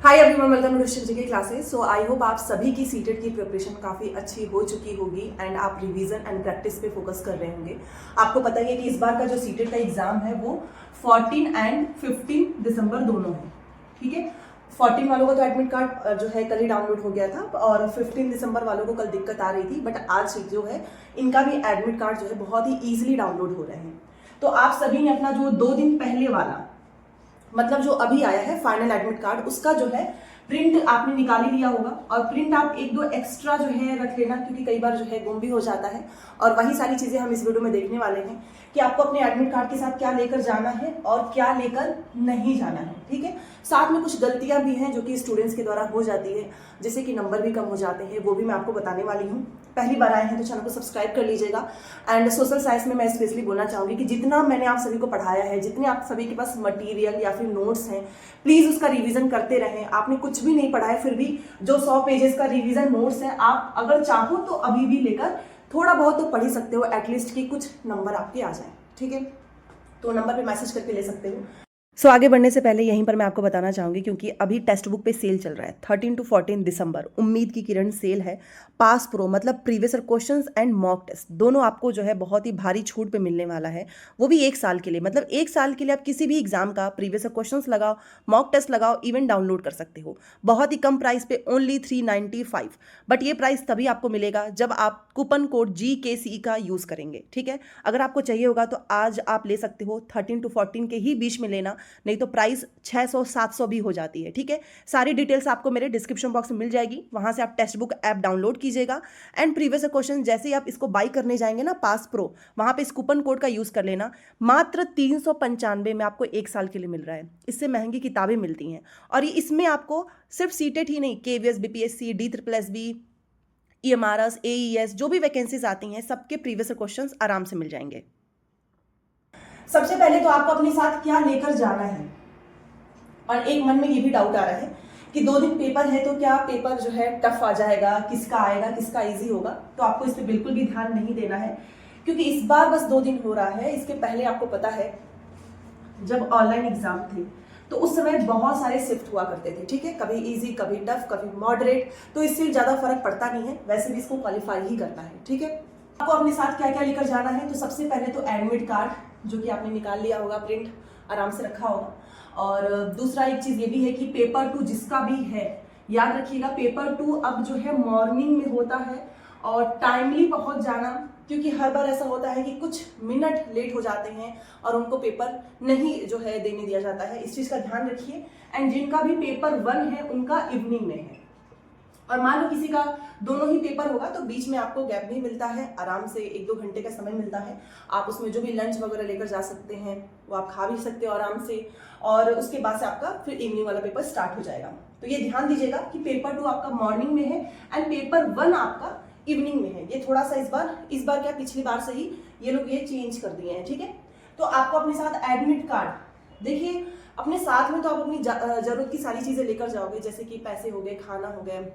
Hi everyone, welcome to Rishabh ji की classes. So I hope आप सभी की सीटेट की प्रिपरेशन काफ़ी अच्छी हो चुकी होगी एंड आप रिवीजन एंड प्रैक्टिस पे फोकस कर रहे होंगे। आपको पता ही है कि इस बार का जो सीटेट का एग्जाम है वो 14 एंड 15 दिसंबर दोनों है। ठीक है, 14 वालों का तो एडमिट कार्ड जो है कल ही डाउनलोड हो गया था और 15 दिसंबर वालों को कल दिक्कत आ रही थी, बट आज जो है इनका भी एडमिट कार्ड जो है बहुत ही ईजिली डाउनलोड हो रहे हैं। तो आप सभी ने अपना जो 2 दिन पहले वाला मतलब जो अभी आया है फाइनल एडमिट कार्ड, उसका जो है प्रिंट आपने निकाल ही लिया होगा और प्रिंट आप 1-2 एक्स्ट्रा जो है रख लेना, क्योंकि कई बार जो है गुम भी हो जाता है। और वही सारी चीजें हम इस वीडियो में देखने वाले हैं कि आपको अपने एडमिट कार्ड के साथ क्या लेकर जाना है और क्या लेकर नहीं जाना है। ठीक है, साथ में कुछ गलतियां भी हैं जो कि स्टूडेंट्स के द्वारा हो जाती है, जैसे कि नंबर भी कम हो जाते हैं, वो भी मैं आपको बताने वाली हूँ। पहली बार आए हैं तो चैनल को सब्सक्राइब कर लीजिएगा। एंड सोशल साइंस में मैं स्पेशली बोलना चाहूंगी कि जितना मैंने आप सभी को पढ़ाया है, जितने आप सभी के पास मटेरियल या फिर नोट्स हैं, प्लीज उसका रिवीजन करते रहें। आपने कुछ भी नहीं पढ़ा है, फिर भी जो 100 पेजेस का रिवीजन नोट्स है, आप अगर चाहो तो अभी भी लेकर थोड़ा बहुत तो पढ़ ही सकते हो, एटलीस्ट कि कुछ नंबर आपके आ जाए। ठीक है, तो नंबर पे मैसेज करके ले सकते हो। आगे बढ़ने से पहले यहीं पर मैं आपको बताना चाहूंगी, क्योंकि अभी टेक्स्ट बुक पे सेल चल रहा है 13 to 14 दिसंबर। उम्मीद की किरण सेल है। पास प्रो मतलब previous year questions and mock test दोनों आपको जो है बहुत ही भारी छूट पे मिलने वाला है, वो भी 1 साल के लिए। मतलब 1 साल के लिए आप किसी भी एग्जाम का प्रीवियस ईयर क्वेश्चंस लगाओ, मॉक टेस्ट लगाओ, इवन डाउनलोड कर सकते हो बहुत ही कम प्राइस पे, ओनली 395। बट ये प्राइस तभी आपको मिलेगा जब आप कूपन कोड GKC का यूज करेंगे। ठीक है, अगर आपको चाहिए होगा तो आज आप ले सकते हो, 13 to 14 के ही बीच में लेना, नहीं तो प्राइस 600-700 भी हो जाती है। ठीक है, सारी डिटेल्स आपको मेरे डिस्क्रिप्शन बॉक्स में मिल जाएगी, वहां से आप टेक्स्ट बुक ऐप डाउनलोड कीजिएगा। एंड प्रीवियस क्वेश्चन जैसे ही आप इसको बाई करने जाएंगे ना, पास प्रो, वहां पे इस कूपन कोड का यूज कर लेना। मात्र 395 में आपको 1 साल के लिए मिल रहा है। इससे महंगी किताबें मिलती हैं और ये इसमें आपको सिर्फ सीटेट ही नहीं, KVS, BPSC, DSSB, EMRS, AES जो भी वैकेंसीज आती हैं, सबके प्रीवियस क्वेश्चंस आराम से मिल जाएंगे। सबसे पहले तो आपको अपने साथ क्या लेकर जाना है, और एक मन में ये भी डाउट आ रहा है कि 2 दिन पेपर है तो क्या पेपर जो है टफ आ जाएगा, किसका आएगा किसका इजी होगा। तो आपको इस पर बिल्कुल भी ध्यान नहीं देना है, क्योंकि इस बार बस 2 दिन हो रहा है। इसके पहले आपको पता है जब ऑनलाइन एग्जाम थे तो उस समय बहुत सारे शिफ्ट हुआ करते थे। ठीक है, कभी इजी, कभी टफ, कभी मॉडरेट, तो इससे ज्यादा फर्क पड़ता नहीं है, वैसे भी इसको क्वालिफाई ही करना है। ठीक है, आपको अपने साथ क्या क्या लेकर जाना है, तो सबसे पहले तो एडमिट कार्ड जो कि आपने निकाल लिया होगा, प्रिंट आराम से रखा होगा। और दूसरा एक चीज ये भी है कि पेपर 2 जिसका भी है, याद रखिएगा पेपर 2 अब जो है मॉर्निंग में होता है और टाइमली पहुंच जाना, क्योंकि हर बार ऐसा होता है कि कुछ मिनट लेट हो जाते हैं और उनको पेपर नहीं जो है देने दिया जाता है। इस चीज का ध्यान रखिए। एंड जिनका भी पेपर 1 है उनका इवनिंग में है, और मान लो किसी का दोनों ही पेपर होगा तो बीच में आपको गैप भी मिलता है, आराम से 1-2 घंटे का समय मिलता है। आप उसमें जो भी लंच वगैरह लेकर जा सकते हैं वो आप खा भी सकते हो आराम से, और उसके बाद से आपका फिर इवनिंग वाला पेपर स्टार्ट हो जाएगा। तो ये ध्यान दीजिएगा कि पेपर 2 आपका मॉर्निंग में है एंड पेपर 1 आपका इवनिंग में है। ये थोड़ा सा इस बार क्या पिछली बार से ही ये लोग ये चेंज कर दिए हैं। ठीक है, तो आपको अपने साथ एडमिट कार्ड, देखिए अपने साथ में तो आप अपनी जरूरत की सारी चीजें लेकर जाओगे, जैसे कि पैसे हो गए, खाना हो गए,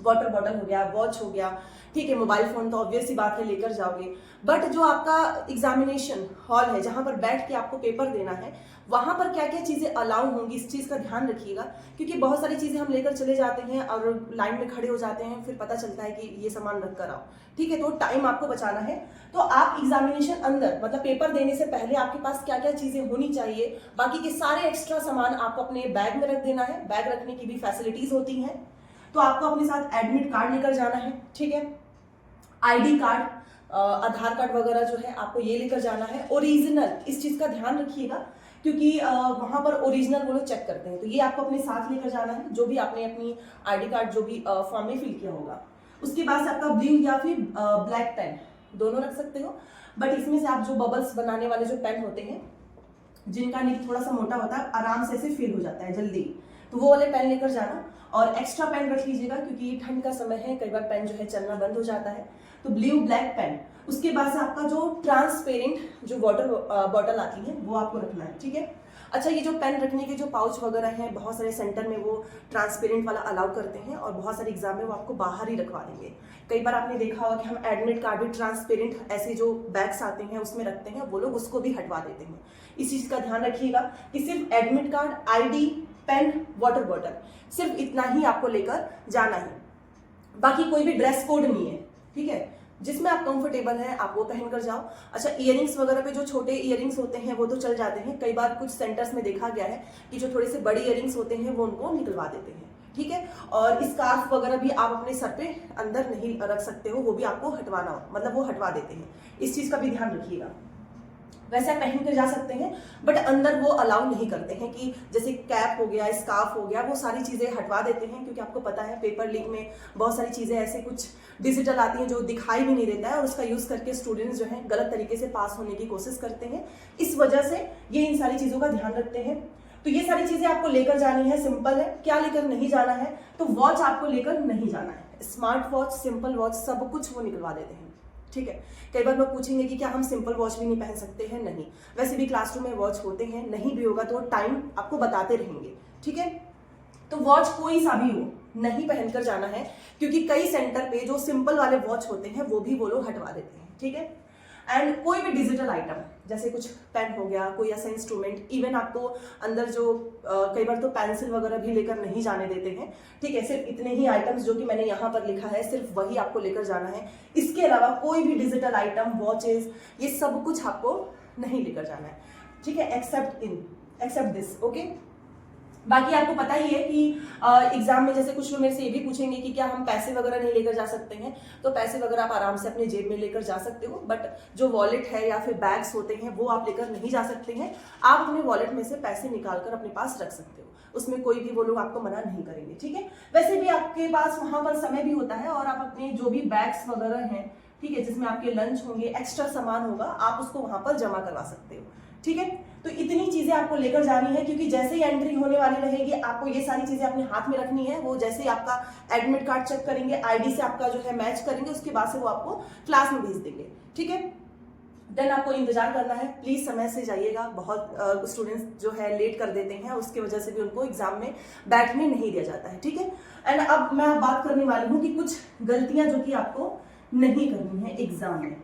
वाटर बॉटल हो गया, वॉच हो गया। ठीक है, मोबाइल फोन तो ऑब्वियस सी बात है लेकर जाओगे, बट जो आपका एग्जामिनेशन हॉल है जहां पर बैठ के आपको पेपर देना है, वहां पर क्या क्या चीजें अलाउ होंगी, इस चीज का ध्यान रखिएगा। क्योंकि बहुत सारी चीजें हम लेकर चले जाते हैं और लाइन में खड़े हो जाते हैं, फिर पता चलता है कि ये सामान रख कर आओ। ठीक है, तो टाइम आपको बचाना है। तो आप एग्जामिनेशन अंदर मतलब पेपर देने से पहले आपके पास क्या क्या चीजें होनी चाहिए, बाकी के सारे एक्स्ट्रा सामान आपको अपने बैग में रख देना है। बैग रखने की भी फैसिलिटीज होती हैं। तो आपको अपने साथ एडमिट कार्ड लेकर जाना है। ठीक है, ID कार्ड, आधार कार्ड वगैरह जो है आपको ये लेकर जाना है, ओरिजिनल। इस चीज का ध्यान रखिएगा क्योंकि वहां पर ओरिजिनल वो लोग चेक करते हैं, तो ये आपको अपने साथ लेकर जाना है, जो भी आपने अपनी ID कार्ड जो भी फॉर्म में फिल किया होगा। उसके बाद से आपका ब्लू या फिर ब्लैक पेन दोनों रख सकते हो, बट इसमें से आप जो बबल्स बनाने वाले जो पेन होते हैं, जिनका निब थोड़ा सा मोटा होता है, आराम से ऐसे फिल हो जाता है जल्दी, तो वो वाले पेन लेकर जाना। और एक्स्ट्रा पेन रख लीजिएगा क्योंकि ठंड का समय है, कई बार पेन जो है चलना बंद हो जाता है, तो ब्लू ब्लैक पेन। उसके बाद से आपका जो ट्रांसपेरेंट जो वाटर बॉटल आती है वो आपको रखना है। ठीक है, अच्छा ये जो पेन रखने के जो पाउच वगैरह हैं, बहुत सारे सेंटर में वो ट्रांसपेरेंट वाला अलाउ करते हैं और बहुत सारे एग्जाम में वो आपको बाहर ही रखवा देंगे। कई बार आपने देखा होगा कि हम एडमिट कार्ड भी ट्रांसपेरेंट ऐसे जो बैग्स आते हैं उसमें रखते हैं, वो लोग उसको भी हटवा देते हैं। इस चीज का ध्यान रखिएगा कि सिर्फ admit card, ID, pen, water bottle, सिर्फ इतना ही आपको लेकर जाना है। बाकी कोई भी ड्रेस कोड नहीं है, ठीक है। जिसमें आप कंफर्टेबल हैं आप वो पहन कर जाओ। अच्छा, इयरिंग्स वगैरह पे जो छोटे इयरिंग्स होते हैं वो तो चल जाते हैं, कई बार कुछ सेंटर्स में देखा गया है कि जो थोड़े से बड़े इयरिंग्स होते हैं वो उनको निकलवा देते हैं, ठीक है। और स्कार्फ वगैरह भी आप अपने सर पे अंदर नहीं रख सकते हो, वो भी आपको हटवाना हो, मतलब वो हटवा देते हैं, इस चीज का भी ध्यान रखिएगा। वैसे आप पहन कर जा सकते हैं बट अंदर वो अलाउ नहीं करते हैं कि जैसे कैप हो गया, स्कार्फ हो गया, वो सारी चीजें हटवा देते हैं, क्योंकि आपको पता है पेपर लीक में बहुत सारी चीजें ऐसे कुछ डिजिटल आती हैं जो दिखाई भी नहीं देता है और उसका यूज करके स्टूडेंट्स जो हैं गलत तरीके से पास होने की कोशिश करते हैं। इस वजह से ये इन सारी चीजों का ध्यान रखते हैं। तो ये सारी चीजें आपको लेकर जानी है, सिंपल है। क्या लेकर नहीं जाना है, तो वॉच आपको लेकर नहीं जाना है। स्मार्ट वॉच, सिंपल वॉच, सब कुछ वो निकलवा देते हैं, ठीक है। कई बार लोग पूछेंगे कि क्या हम सिंपल वॉच भी नहीं पहन सकते हैं? नहीं, वैसे भी क्लासरूम में वॉच होते हैं, नहीं भी होगा तो टाइम आपको बताते रहेंगे, ठीक है। तो वॉच कोई सा भी हो नहीं पहनकर जाना है, क्योंकि कई सेंटर पे जो सिंपल वाले वॉच होते हैं वो भी वो लोग हटवा देते हैं, ठीक है। एंड कोई भी डिजिटल आइटम जैसे कुछ पेन हो गया, कोई ऐसा इंस्ट्रूमेंट, इवन आपको अंदर जो कई बार तो पेंसिल वगैरह भी लेकर नहीं जाने देते हैं, ठीक है। सिर्फ इतने ही आइटम्स जो कि मैंने यहाँ पर लिखा है सिर्फ वही आपको लेकर जाना है। इसके अलावा कोई भी डिजिटल आइटम, वॉचेस, ये सब कुछ आपको नहीं लेकर जाना है, ठीक है, एक्सेप्ट दिस, ओके। बाकी आपको पता ही है कि एग्जाम में जैसे कुछ लोग मेरे से ये भी पूछेंगे कि क्या हम पैसे वगैरह नहीं लेकर जा सकते हैं, तो पैसे वगैरह आप आराम से अपने जेब में लेकर जा सकते हो, बट जो वॉलेट है या फिर बैग्स होते हैं वो आप लेकर नहीं जा सकते हैं। आप अपने वॉलेट में से पैसे निकाल कर अपने पास रख सकते हो, उसमें कोई भी वो लोग आपको मना नहीं करेंगे, ठीक है। वैसे भी आपके पास वहां पर समय भी होता है और आप अपने जो भी बैग्स वगैरह हैं, ठीक है, जिसमें आपके लंच होंगे, एक्स्ट्रा सामान होगा, आप उसको वहां पर जमा करवा सकते हो, ठीक है। तो इतनी चीजें आपको लेकर जानी है, क्योंकि जैसे ही एंट्री होने वाली रहेगी आपको ये सारी चीजें अपने हाथ में रखनी है। वो जैसे ही आपका एडमिट कार्ड चेक करेंगे, आईडी से आपका जो है मैच करेंगे, उसके बाद से वो आपको क्लास में भेज देंगे, ठीक है। देन आपको इंतजार करना है, प्लीज समय से जाइएगा। बहुत स्टूडेंट्स जो है लेट कर देते हैं, उसकी वजह से भी उनको एग्जाम में बैठने नहीं दिया जाता है, ठीक है। एंड अब मैं बात करने वाली हूँ कि कुछ गलतियां जो कि आपको नहीं करनी है एग्जाम में।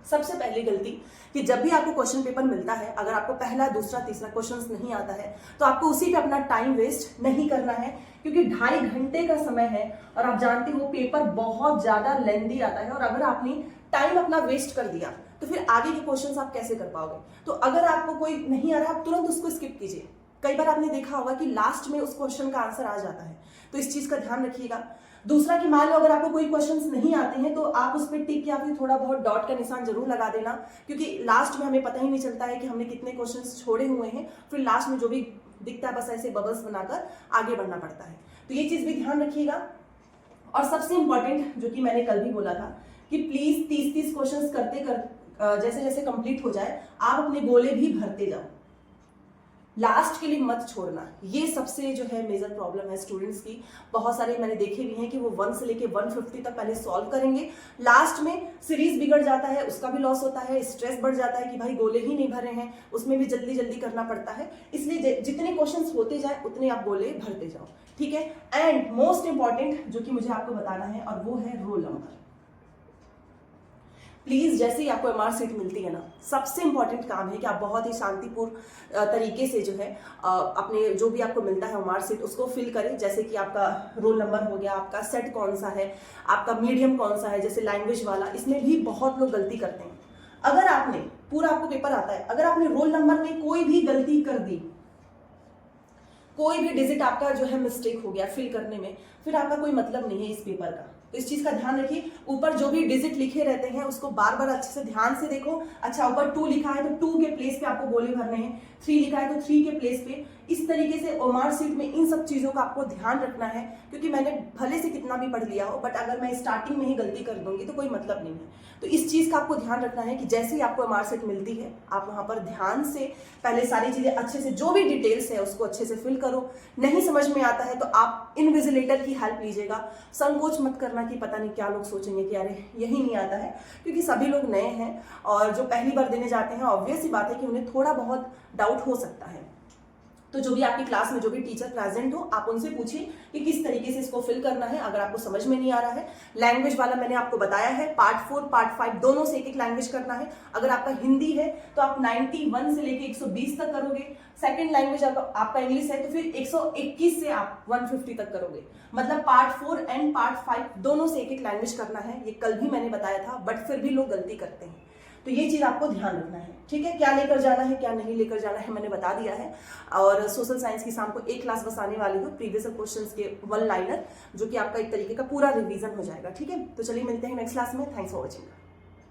सबसे पहली गलती कि जब भी आपको क्वेश्चन पेपर मिलता है, अगर आपको पहला, दूसरा, तीसरा क्वेश्चन नहीं आता है तो आपको उसी पे अपना टाइम वेस्ट नहीं करना है, क्योंकि 2.5 घंटे का समय है और आप जानते हो पेपर बहुत ज्यादा लेंदी आता है। और अगर आपने टाइम अपना वेस्ट कर दिया तो फिर आगे के क्वेश्चंस आप कैसे कर पाओगे। तो अगर आपको कोई नहीं आ रहा, आप तुरंत उसको स्किप कीजिए। कई बार आपने देखा होगा कि लास्ट में उस क्वेश्चन का आंसर आ जाता है, तो इस चीज का ध्यान रखिएगा। दूसरा कि मान लो अगर आपको कोई क्वेश्चंस नहीं आते हैं तो आप उस पर टिक या फिर थोड़ा बहुत डॉट का निशान जरूर लगा देना, क्योंकि लास्ट में हमें पता ही नहीं चलता है कि हमने कितने क्वेश्चंस छोड़े हुए हैं। फिर लास्ट में जो भी दिखता है बस ऐसे बबल्स बनाकर आगे बढ़ना पड़ता है, तो ये चीज भी ध्यान रखिएगा। और सबसे इंपॉर्टेंट जो कि मैंने कल भी बोला था कि प्लीज 30 क्वेश्चंस करते जैसे जैसे कंप्लीट हो जाए आप अपने गोले भी भरते जाओ, लास्ट के लिए मत छोड़ना। ये सबसे जो है मेजर प्रॉब्लम है स्टूडेंट्स की। बहुत सारे मैंने देखे भी हैं कि वो 1 से लेके 150 तक पहले सॉल्व करेंगे, लास्ट में सीरीज बिगड़ जाता है, उसका भी लॉस होता है, स्ट्रेस बढ़ जाता है कि भाई गोले ही नहीं भरे हैं, उसमें भी जल्दी जल्दी करना पड़ता है। इसलिए जितने क्वेश्चंस होते जाए उतने आप गोले भरते जाओ, ठीक है। एंड मोस्ट इंपॉर्टेंट जो कि मुझे आपको बताना है और वो है रोल नंबर। प्लीज जैसे ही आपको एमआर सीट मिलती है ना, सबसे इंपॉर्टेंट काम है कि आप बहुत ही शांतिपूर्ण तरीके से जो है अपने जो भी आपको मिलता है एमआर सीट उसको फिल करें। जैसे कि आपका रोल नंबर हो गया, आपका सेट कौन सा है, आपका मीडियम कौन सा है, जैसे लैंग्वेज वाला, इसमें भी बहुत लोग गलती करते हैं। अगर आपने पूरा आपको पेपर आता है, अगर आपने रोल नंबर में कोई भी गलती कर दी, कोई भी डिजिट आपका जो है मिस्टेक हो गया फिल करने में, फिर आपका कोई मतलब नहीं है इस पेपर का। तो इस चीज का ध्यान रखिए। ऊपर जो भी डिजिट लिखे रहते हैं उसको बार बार अच्छे से ध्यान से देखो। अच्छा, ऊपर 2 लिखा है तो 2 के प्लेस पे आपको गोले भरने हैं, 3 लिखा है तो 3 के प्लेस पे। इस तरीके से ओमार सीट में इन सब चीजों का आपको ध्यान रखना है, क्योंकि मैंने भले से कितना भी पढ़ लिया हो, बट अगर मैं स्टार्टिंग में ही गलती कर दूंगी तो कोई मतलब नहीं है। तो इस चीज का आपको ध्यान रखना है कि जैसे ही आपको ओमार सीट मिलती है आप वहां पर ध्यान से पहले सारी चीजें अच्छे से, जो भी डिटेल्स है उसको अच्छे से फिल करो। नहीं समझ में आता है तो आप इनविजिलेटर की हेल्प लीजिएगा। संकोच मत करना कि पता नहीं क्या लोग सोचेंगे कि अरे यही नहीं आता है, क्योंकि सभी लोग नए हैं और जो पहली बार देने जाते हैं ऑब्वियस ही बात है कि उन्हें थोड़ा बहुत डाउट हो सकता है। तो जो भी आपकी क्लास में जो भी टीचर प्रेजेंट हो, आप उनसे पूछिए कि किस तरीके से इसको फिल करना है अगर आपको समझ में नहीं आ रहा है। लैंग्वेज वाला मैंने आपको बताया है, पार्ट 4 पार्ट 5 दोनों से एक एक लैंग्वेज करना है। अगर आपका हिंदी है तो आप 91 से लेके 120 तक करोगे। सेकंड लैंग्वेज आपका इंग्लिश है तो फिर 121 से आप 150 तक करोगे। मतलब पार्ट 4 एंड पार्ट 5 दोनों से एक एक लैंग्वेज करना है। ये कल भी मैंने बताया था, बट फिर भी लोग गलती करते हैं, तो ये चीज आपको ध्यान रखना है। ठीक है, क्या लेकर जाना है क्या नहीं लेकर जाना है मैंने बता दिया है। और सोशल साइंस की शाम को एक क्लास बस आने वाली हो, प्रीवियस क्वेश्चंस के 1 लाइनर, जो कि आपका एक तरीके का पूरा रिवीजन हो जाएगा। ठीक है, तो चलिए मिलते हैं नेक्स्ट क्लास में। Thanks for watching.